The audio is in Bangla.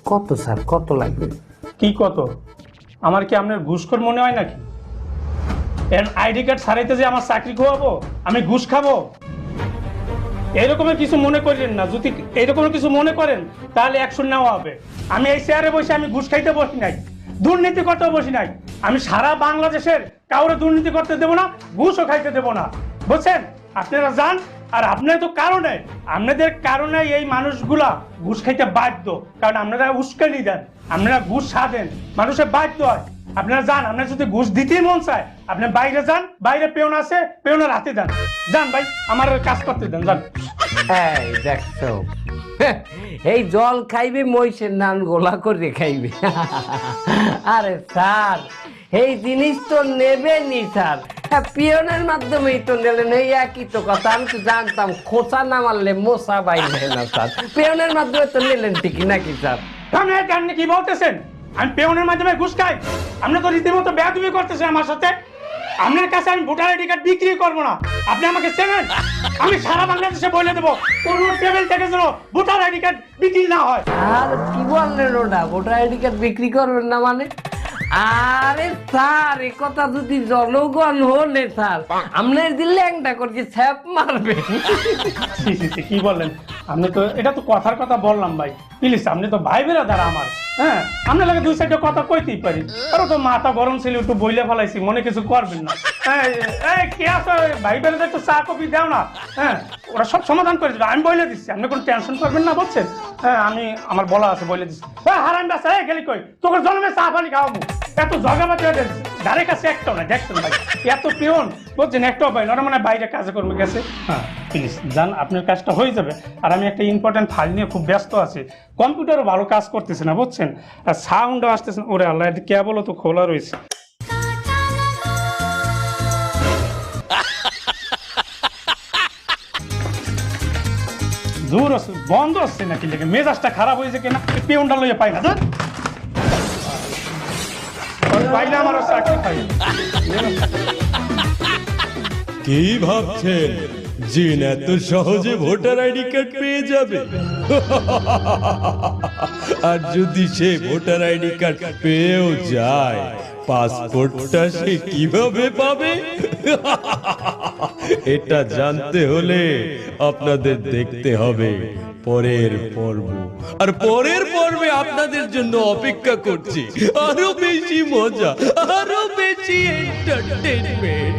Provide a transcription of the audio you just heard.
কত স্যার, কত লাগবে? কি কত? আমার কি আপনার ঘুষখোর মনে হয় নাকি? এর আইডি কার্ড ছাড়াইতে যে আমার চাকরি খোয়াবো, আমি ঘুষ খাবো? এইরকমের কিছু মনে করেন না। যদি এইরকমের কিছু মনে করেন তাহলে অ্যাকশন নেওয়া হবে। আমি এই চেয়ারে বসে আমি ঘুষ খাইতে বসি নাই, দুর্নীতি করতেও বসি নাই। আমি সারা বাংলাদেশের কাউরে দুর্নীতি করতে দেবো না, ঘুষও খাইতে দেবো না, বুঝছেন? আপনারা যান। আর আপনাদের কারণে, আপনাদের কারণে এই মানুষগুলা ঘুষ খাইতে বাধ্য। কারণ আপনারা উস্কানি দেন, আপনারা ঘুষ সাধেন, মানুষের বাধ্য হয়। আপনারা যান, আপনার যদি ঘুষ দিতেই মন চায় আপনি বাইরে যান, বাইরে পেওন আছে, পেওনের হাতে দেন। যান ভাই, আমার কাজ করতে দেন, যান। এই দেখছো, এই জল খাইবে মহিষের নান গোলা করে খাইবে। আরে স্যার, এই জিনিস তো নেবেনি স্যার। পিয়নের মাধ্যমেই তো নিলেন, এই একই তো কথা। আমি তো জানতাম খোঁচা না মারলে মশা বাইরে না স্যার। পিয়নের মাধ্যমে তো নিলেন ঠিকই নাকি স্যার? আপনি কি বলতেছেন? আমি পেওনের মাধ্যমে ঘুষ খাই? আপনি তো রীতিমতো বেয়াদবি করতেছেন আমার সাথে। আপনার কাছে আমি ভোটার আইডি কার্ড বিক্রি করবো না। আপনি আমাকে চেনেন? আমি সারা বাংলাদেশে বলে দেবো কোন টেবিল থেকে যেন ভোটার আইডি কার্ড বিক্রি না হয়। আর কি বললেন ওটা, ভোটার আইডি কার্ড বিক্রি করবেন না মানে? আরে স্যার, এ কথা যদি জনগণ হলে স্যার আপনার দিলে একটা করছি ছ্যাপ মারবে। কি বললেন? আপনি তো এটা তো কথার কথা বললাম ভাই। প্লিজ, আপনি তো ভাই বেরাদার আমার। হ্যাঁ, আপনার লাগে দুই সাইডে কথা কইতেই পারি। আরো তো মাথা গরম ছিল, একটু বইলে ফেলাইছি, মনে কিছু করবেন না। কে আছে ভাই বেরাদার, একটু চা কফি দাও না। হ্যাঁ, ওরা সব সমাধান করে দেবে, আমি বলে দিচ্ছি। আপনি কোনো টেনশন করবেন না, বুঝছেন? হ্যাঁ, আমি আমার বলা আছে, বলে দিচ্ছি। হারাম বাসা গেলি কই, তোকে জন্মে চা পানি খাওয়াবো। এত জগাবাতি ধারে কাছে একটাও না, দেখছেন ভাই? এত পিওন বলছেন, একটাও পাই না। ওরা মানে বাইরে কাজে কর্মে গেছে। হ্যাঁ প্লিজ যান, আপনার কাজটা হয়ে যাবে। আর আমি একটা ইম্পর্টেন্ট ফাইল নিয়ে খুব ব্যস্ত আছি। কম্পিউটারও ভালো কাজ করতেছে না, বুঝছেন? আর সাউন্ডও আসতেছে না। ওরে আল্লাহ, কেবলও তো খোলা রয়েছে। দূর আছে, বন্ধ আসছে নাকি? লেগে মেজাজটা খারাপ হয়েছে কিনা, পিওনটা লইয়া পাই না। পাইলে আমার চাকরি পাই। কি ভাবছেন জিন এত সহজে ভোটার আইডি কার্ড পেয়ে যাবে? আর যদি সে ভোটার আইডি কার্ড পেয়েও যায়, পাসপোর্টটা সে কিভাবে পাবে? এটা জানতে হলে আপনাদের দেখতে হবে পরের পর্ব। আর পরের পর্বে আপনাদের জন্য অপেক্ষা করছি আরো বেশি মজা, আরো বেশি এন্টারটেইনমেন্ট।